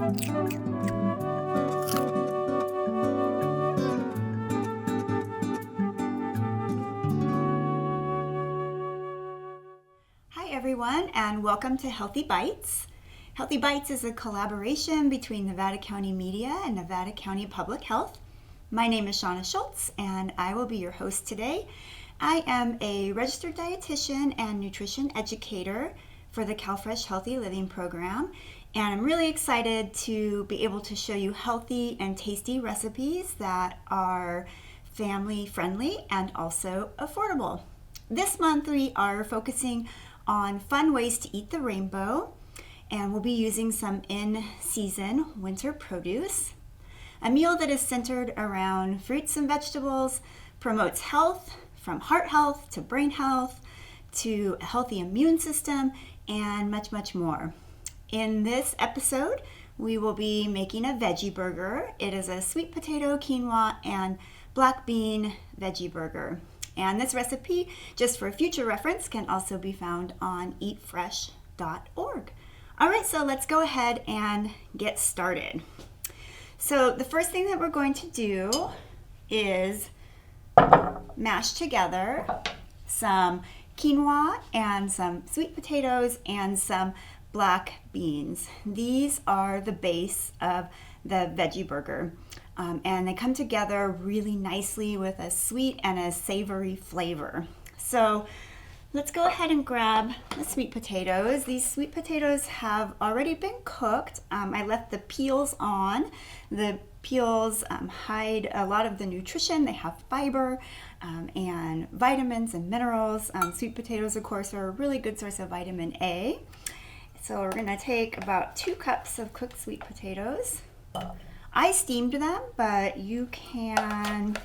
Hi everyone, and welcome to Healthy Bites. Healthy Bites is a collaboration between Nevada County Media and Nevada County Public Health. My name is Shauna Schultz, and I will be your host today. I am a registered dietitian and nutrition educator for the CalFresh Healthy Living program, and I'm really excited to be able to show you healthy and tasty recipes that are family friendly and also affordable. This month we are focusing on fun ways to eat the rainbow, and we'll be using some in-season winter produce. A meal that is centered around fruits and vegetables, promotes health, from heart health to brain health to a healthy immune system, and much, much more. In this episode, we will be making a veggie burger. It is a sweet potato, quinoa, and black bean veggie burger. And this recipe, just for future reference, can also be found on eatfresh.org. All right, so let's go ahead and get started. So the first thing that we're going to do is mash together some quinoa and some sweet potatoes and some black beans. These are the base of the veggie burger, and they come together really nicely with a sweet and a savory flavor. So let's go ahead and grab the sweet potatoes. These sweet potatoes have already been cooked. I left the peels on. The peels hide a lot of the nutrition. They have fiber and vitamins and minerals. Sweet potatoes, of course, are a really good source of vitamin A. So we're gonna take about 2 cups of cooked sweet potatoes. I steamed them, but you can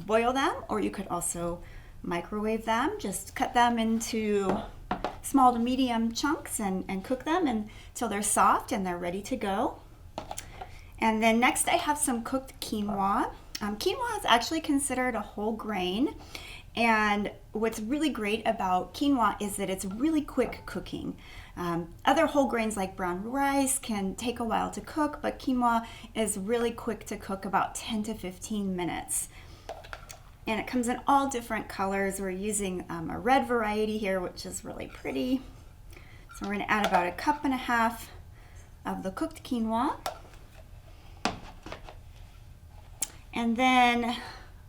boil them, or you could also microwave them. Just cut them into small to medium chunks and cook them until they're soft and they're ready to go. And then next I have some cooked quinoa. Quinoa is actually considered a whole grain, and what's really great about quinoa is that it's really quick cooking. Other whole grains like brown rice can take a while to cook, but quinoa is really quick to cook, about 10 to 15 minutes. And it comes in all different colors. We're using a red variety here, which is really pretty. So we're going to add about 1.5 cups of the cooked quinoa. And then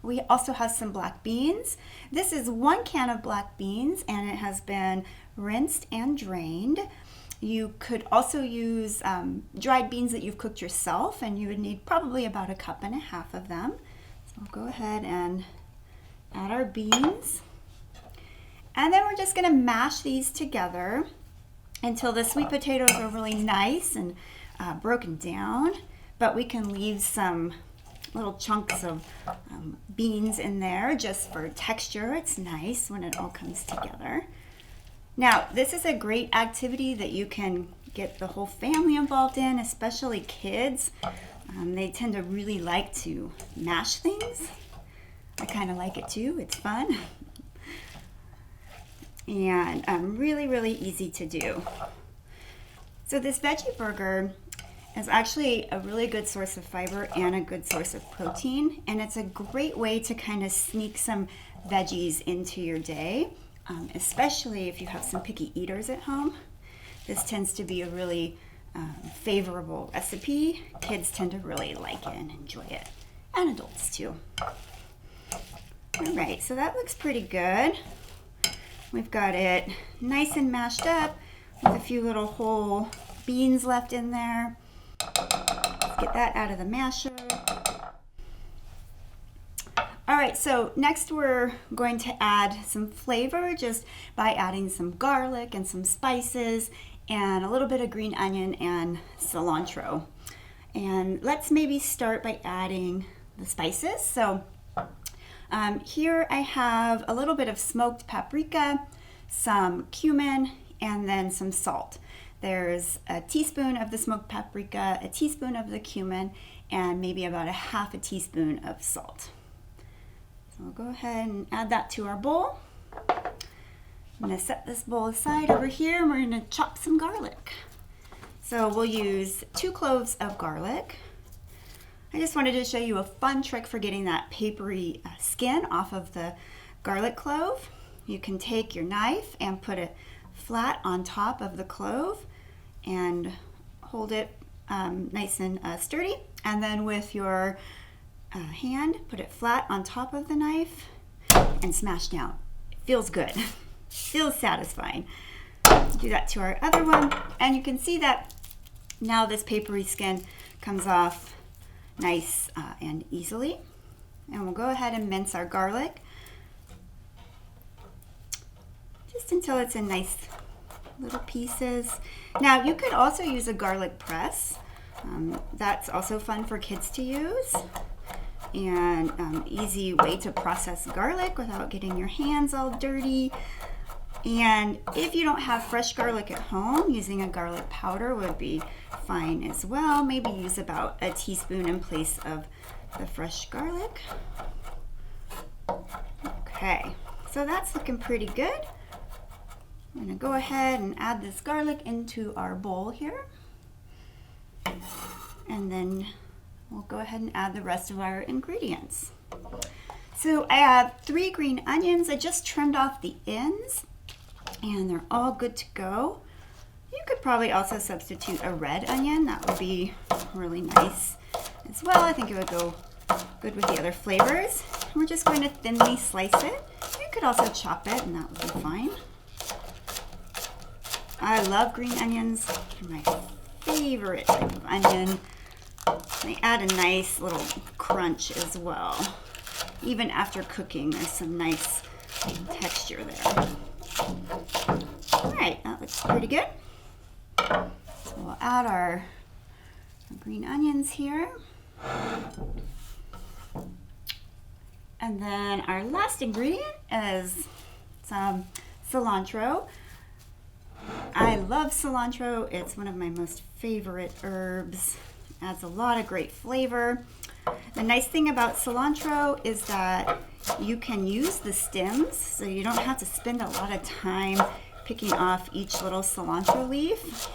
we also have some black beans. This is 1 can of black beans, and it has been rinsed and drained. You could also use dried beans that you've cooked yourself, and you would need probably about 1.5 cups of them. So we'll go ahead and add our beans. And then we're just gonna mash these together until the sweet potatoes are really nice and broken down, but we can leave some little chunks of beans in there just for texture. It's nice when it all comes together. Now, this is a great activity that you can get the whole family involved in, especially kids. They tend to really like to mash things. I kind of like it too. It's fun. And really, really easy to do. So this veggie burger is actually a really good source of fiber and a good source of protein, and it's a great way to kind of sneak some veggies into your day, especially if you have some picky eaters at home. This tends to be a really favorable recipe. Kids tend to really like it and enjoy it, and adults too. All right, so that looks pretty good. We've got it nice and mashed up with a few little whole beans left in there. Let's get that out of the masher. All right, so next we're going to add some flavor just by adding some garlic and some spices and a little bit of green onion and cilantro. And let's maybe start by adding the spices. So here I have a little bit of smoked paprika, some cumin, and then some salt. There's a teaspoon of the smoked paprika, a teaspoon of the cumin, and maybe about 1/2 teaspoon of salt. So we'll go ahead and add that to our bowl. I'm going to set this bowl aside over here, and we're going to chop some garlic. So we'll use 2 cloves of garlic. I just wanted to show you a fun trick for getting that papery skin off of the garlic clove. You can take your knife and put it flat on top of the clove and hold it nice and sturdy, and then with your hand put it flat on top of the knife and smash down. It feels good. Feels satisfying. Do that to our other one, and you can see that now this papery skin comes off nice and easily. And we'll go ahead and mince our garlic just until it's in nice little pieces. Now you could also use a garlic press. That's also fun for kids to use, and easy way to process garlic without getting your hands all dirty. And if you don't have fresh garlic at home, using a garlic powder would be fine as well. Maybe use about a teaspoon in place of the fresh garlic. Okay, so that's looking pretty good. I'm going to go ahead and add this garlic into our bowl here. And then we'll go ahead and add the rest of our ingredients. So I have 3 green onions. I just trimmed off the ends, and they're all good to go. You could probably also substitute a red onion. That would be really nice as well. I think it would go good with the other flavors. We're just going to thinly slice it. You could also chop it, and that would be fine. I love green onions. They're my favorite type of onion. They add a nice little crunch as well. Even after cooking, there's some nice texture there. All right, that looks pretty good. So we'll add our green onions here. And then our last ingredient is some cilantro. I love cilantro. It's one of my most favorite herbs. Adds a lot of great flavor. The nice thing about cilantro is that you can use the stems, so you don't have to spend a lot of time picking off each little cilantro leaf.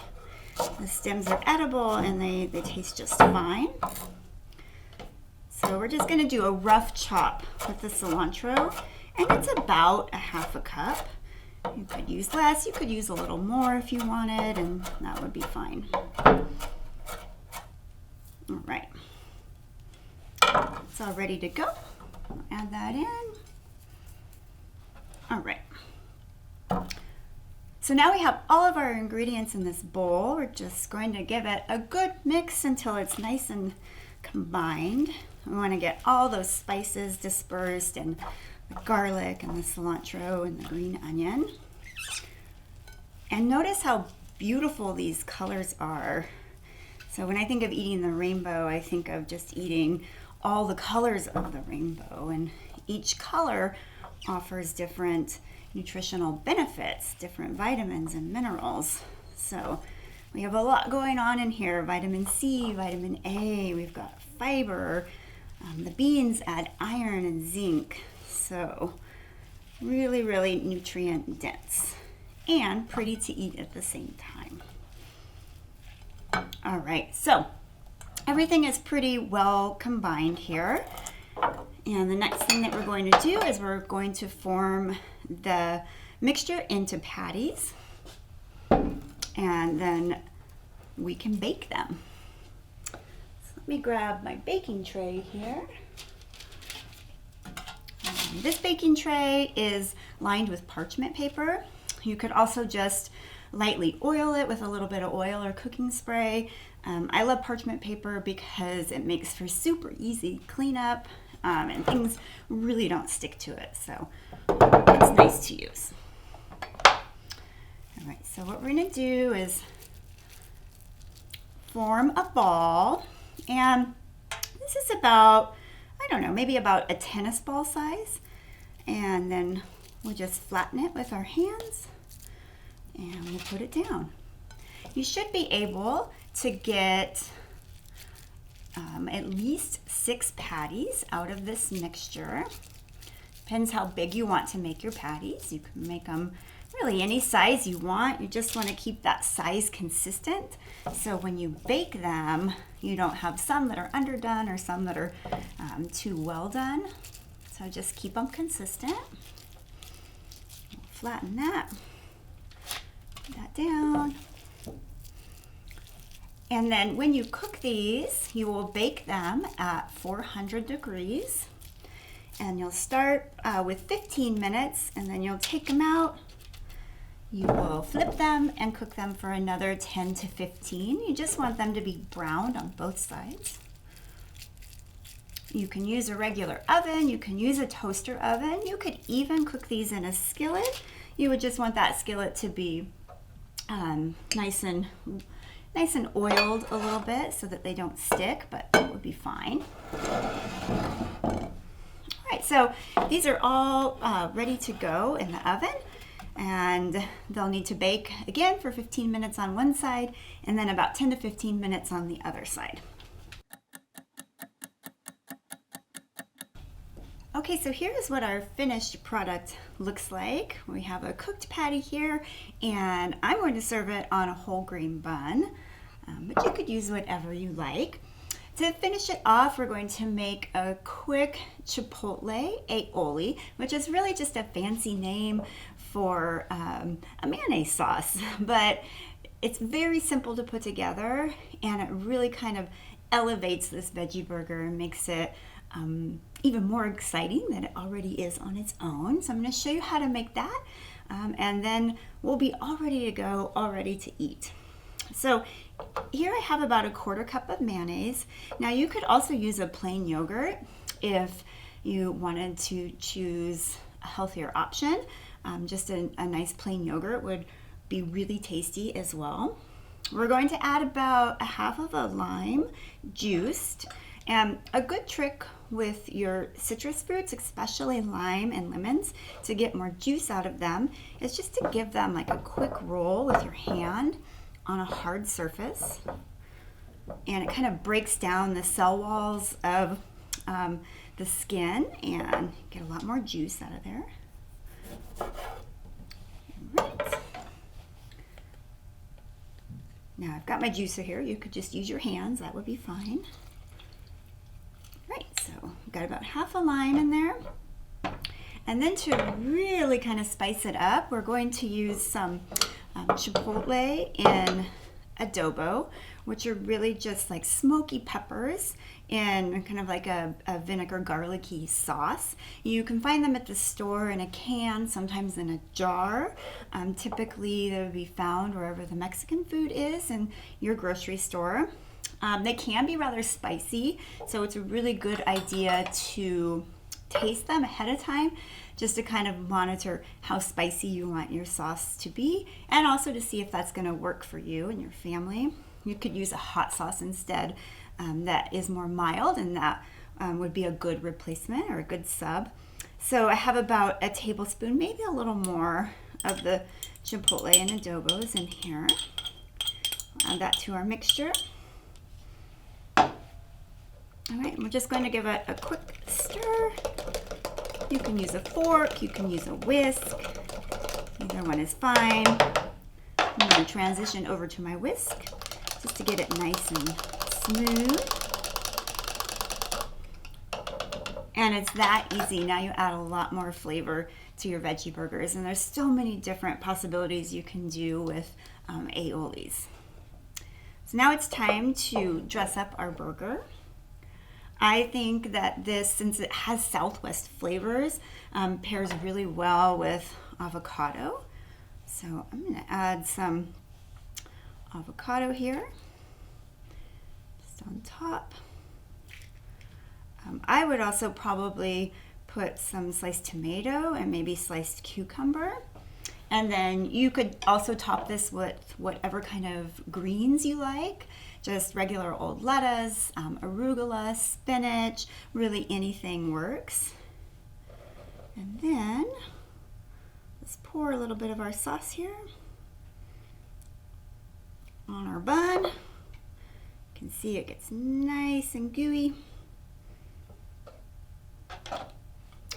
The stems are edible and they taste just fine. So we're just going to do a rough chop with the cilantro, and it's about a half a cup. You could use less, you could use a little more if you wanted, and that would be fine. All right, it's all ready to go. I'll add that in. All right. So now we have all of our ingredients in this bowl. We're just going to give it a good mix until it's nice and combined. We want to get all those spices dispersed, and the garlic and the cilantro and the green onion. And notice how beautiful these colors are. So when I think of eating the rainbow, I think of just eating all the colors of the rainbow, and each color offers different nutritional benefits, different vitamins and minerals. So we have a lot going on in here. Vitamin C, vitamin A, we've got fiber. The beans add iron and zinc. So really, really nutrient dense and pretty to eat at the same time. All right, so everything is pretty well combined here. And the next thing that we're going to do is we're going to form the mixture into patties, and then we can bake them. So let me grab my baking tray here. This baking tray is lined with parchment paper. You could also just lightly oil it with a little bit of oil or cooking spray. I love parchment paper because it makes for super easy cleanup, and things really don't stick to it, so it's nice to use. All right, so what we're going to do is form a ball, and this is about, I don't know, maybe about a tennis ball size, and then we'll just flatten it with our hands and we'll put it down. You should be able to get at least 6 patties out of this mixture. Depends how big you want to make your patties. You can make them really any size you want. You just want to keep that size consistent. So when you bake them, you don't have some that are underdone or some that are too well done. So just keep them consistent. Flatten that. Put that down. And then when you cook these, you will bake them at 400 degrees. And you'll start with 15 minutes, and then you'll take them out. You will flip them and cook them for another 10 to 15. You just want them to be browned on both sides. You can use a regular oven, you can use a toaster oven, you could even cook these in a skillet. You would just want that skillet to be nice and oiled a little bit so that they don't stick, but it would be fine. All right, so these are all ready to go in the oven, and they'll need to bake again for 15 minutes on one side and then about 10 to 15 minutes on the other side. Okay, so here is what our finished product looks like. We have a cooked patty here, and I'm going to serve it on a whole grain bun, but you could use whatever you like. To finish it off, we're going to make a quick chipotle aioli, which is really just a fancy name for a mayonnaise sauce, but it's very simple to put together, and it really kind of elevates this veggie burger and makes it even more exciting than it already is on its own. So I'm going to show you how to make that, and then we'll be all ready to go, all ready to eat. So here I have about a 1/4 cup of mayonnaise. Now you could also use a plain yogurt if you wanted to choose a healthier option. Just a nice plain yogurt would be really tasty as well. We're going to add about 1/2 of a lime juiced, and a good trick with your citrus fruits, especially lime and lemons, to get more juice out of them is just to give them like a quick roll with your hand on a hard surface, and it kind of breaks down the cell walls of the skin and get a lot more juice out of there. Right. Now I've got my juicer here. You could just use your hands, that would be fine. Right, so I've got about 1/2 a lime in there. And then to really kind of spice it up, we're going to use some chipotle in adobo, which are really just like smoky peppers in kind of like a vinegar garlicky sauce. You can find them at the store in a can, sometimes in a jar. Typically they would be found wherever the Mexican food is in your grocery store. They can be rather spicy, so it's a really good idea to taste them ahead of time just to kind of monitor how spicy you want your sauce to be, and also to see if that's going to work for you and your family. You could use a hot sauce instead that is more mild, and that would be a good replacement or a good sub. So I have about a tablespoon, maybe a little more, of the chipotle and adobos in here. Add that to our mixture. All right, we're just going to give it a quick stir. You can use a fork, you can use a whisk. Either one is fine. I'm going to transition over to my whisk just to get it nice and smooth. And it's that easy. Now you add a lot more flavor to your veggie burgers, and there's so many different possibilities you can do with aiolis. So now it's time to dress up our burger. I think that this, since it has Southwest flavors, pairs really well with avocado. So I'm going to add some avocado here, just on top. I would also probably put some sliced tomato and maybe sliced cucumber. And then you could also top this with whatever kind of greens you like. Just regular old lettuce, arugula, spinach, really anything works. And then let's pour a little bit of our sauce here on our bun. You can see it gets nice and gooey.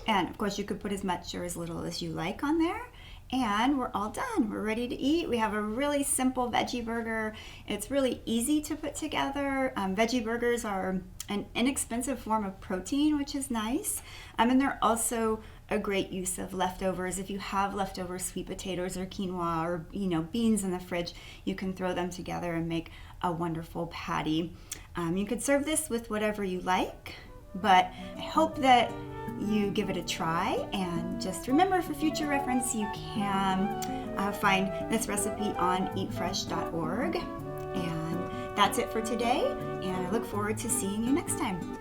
And of course you could put as much or as little as you like on there. And we're all done. We're ready to eat. We have a really simple veggie burger. It's really easy to put together. Veggie burgers are an inexpensive form of protein, which is nice. And they're also a great use of leftovers. If you have leftover sweet potatoes or quinoa or beans in the fridge, you can throw them together and make a wonderful patty. You could serve this with whatever you like, but I hope that you give it a try, and just remember, for future reference, you can find this recipe on eatfresh.org. And that's it for today, and I look forward to seeing you next time.